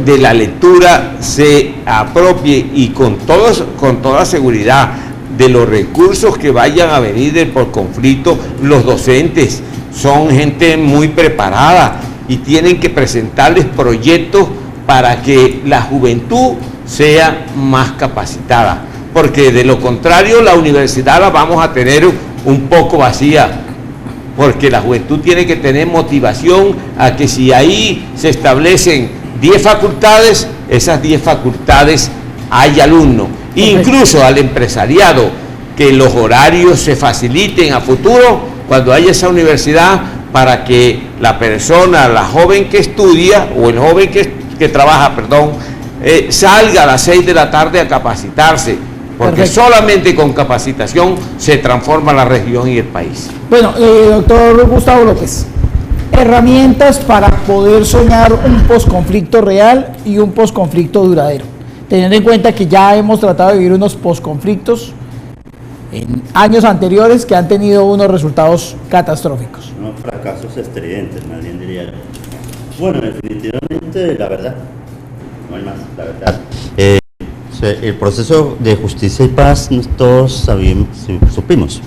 de la lectura se apropie, y con toda seguridad, de los recursos que vayan a venir por conflicto. Los docentes son gente muy preparada y tienen que presentarles proyectos para que la juventud sea más capacitada, porque de lo contrario la universidad la vamos a tener un poco vacía, porque la juventud tiene que tener motivación a que si ahí se establecen 10 facultades, esas 10 facultades hay alumnos. Incluso al empresariado, que los horarios se faciliten a futuro cuando haya esa universidad, para que la persona, la joven que estudia o el joven que trabaja, salga a las 6 de la tarde a capacitarse, porque Perfecto. solamente con capacitación se transforma la región y el país. Bueno, doctor Gustavo López, herramientas para poder soñar un posconflicto real y un posconflicto duradero, teniendo en cuenta que ya hemos tratado de vivir unos posconflictos en años anteriores que han tenido unos resultados catastróficos. No, fracasos estridentes, más bien diría yo. Bueno, definitivamente, la verdad, no hay más, la verdad. El proceso de justicia y paz, todos supimos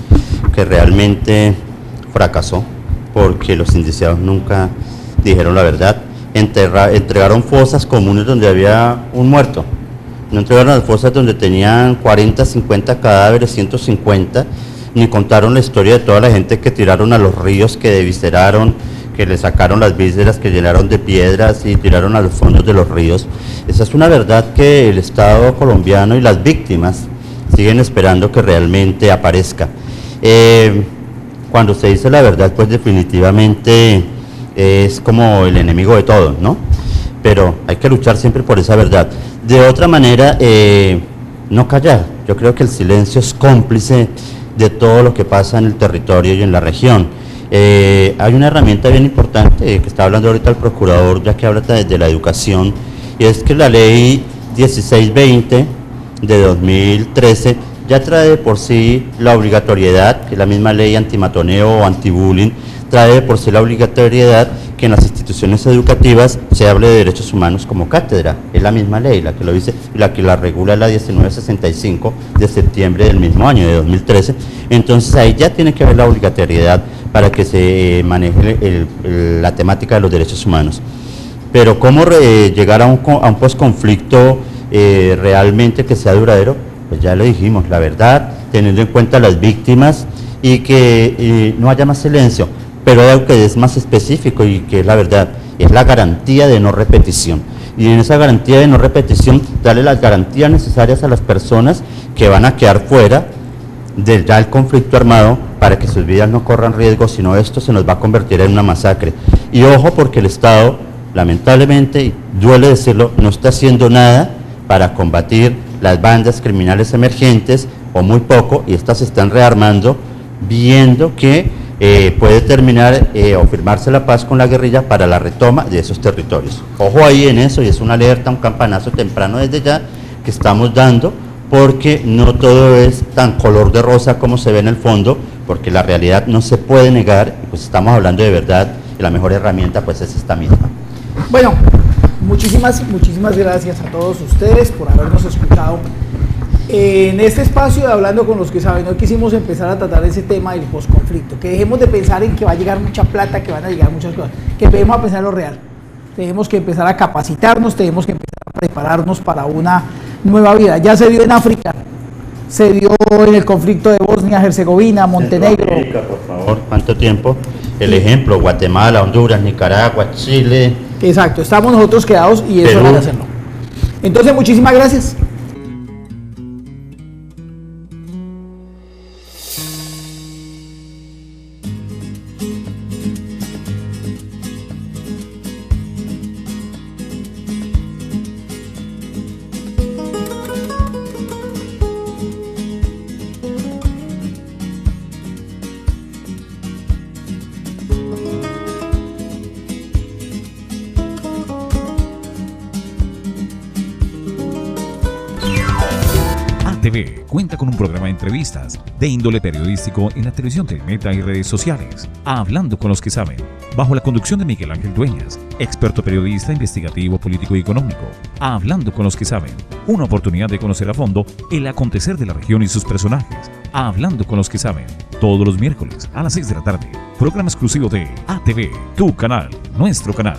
que realmente fracasó, porque los indiciados nunca dijeron la verdad. Entregaron fosas comunes donde había un muerto. No entregaron las fosas donde tenían 40, 50 cadáveres, 150, ni contaron la historia de toda la gente que tiraron a los ríos, que devisceraron, que le sacaron las vísceras, que llenaron de piedras y tiraron a los fondos de los ríos. Esa es una verdad que el Estado colombiano y las víctimas siguen esperando que realmente aparezca. Cuando se dice la verdad, pues definitivamente es como el enemigo de todos, ¿no? Pero hay que luchar siempre por esa verdad. De otra manera, no callar. Yo creo que el silencio es cómplice de todo lo que pasa en el territorio y en la región. Hay una herramienta bien importante que está hablando ahorita el procurador, ya que habla de la educación, y es que la ley 1620 de 2013 ya trae de por sí la obligatoriedad, que es la misma ley antimatoneo o antibullying, trae de por sí la obligatoriedad que en las instituciones educativas se hable de derechos humanos como cátedra. Es la misma ley la que lo dice, la que la regula, la 1965 de septiembre del mismo año, de 2013. Entonces ahí ya tiene que haber la obligatoriedad para que se maneje la temática de los derechos humanos. Pero ¿cómo llegar a un posconflicto realmente que sea duradero? Pues ya lo dijimos, la verdad, teniendo en cuenta las víctimas y que no haya más silencio. Pero hay algo que es más específico y que es la verdad, es la garantía de no repetición. Y en esa garantía de no repetición, darle las garantías necesarias a las personas que van a quedar fuera del ya el conflicto armado para que sus vidas no corran riesgo, sino esto se nos va a convertir en una masacre. Y ojo, porque el Estado, lamentablemente, y duele decirlo, no está haciendo nada para combatir las bandas criminales emergentes, o muy poco, y estas se están rearmando, viendo que puede terminar o firmarse la paz con la guerrilla para la retoma de esos territorios. Ojo ahí en eso, y es una alerta, un campanazo temprano desde ya que estamos dando, porque no todo es tan color de rosa como se ve en el fondo, porque la realidad no se puede negar, y pues estamos hablando de verdad, y la mejor herramienta pues es esta misma. Bueno, muchísimas gracias a todos ustedes por habernos escuchado. En este espacio de Hablando con los que saben, hoy quisimos empezar a tratar ese tema del posconflicto, que dejemos de pensar en que va a llegar mucha plata, que van a llegar muchas cosas, que empecemos a pensar en lo real. Tenemos que empezar a capacitarnos, tenemos que empezar a prepararnos para una nueva vida. Ya se dio en África, se dio en el conflicto de Bosnia, Herzegovina, Montenegro. Centroamérica, por favor, ¿cuánto tiempo? El ejemplo, Guatemala, Honduras, Nicaragua, Chile. Exacto, estamos nosotros quedados y eso Perú. van a hacerlo. Entonces, muchísimas gracias. ATV cuenta con un programa de entrevistas de índole periodístico en la televisión Telmeta y redes sociales, Hablando con los que saben, bajo la conducción de Miguel Ángel Dueñas, experto periodista investigativo, político y económico. Hablando con los que saben, una oportunidad de conocer a fondo el acontecer de la región y sus personajes. Hablando con los que saben, todos los miércoles a las 6 de la tarde, programa exclusivo de ATV, tu canal, nuestro canal.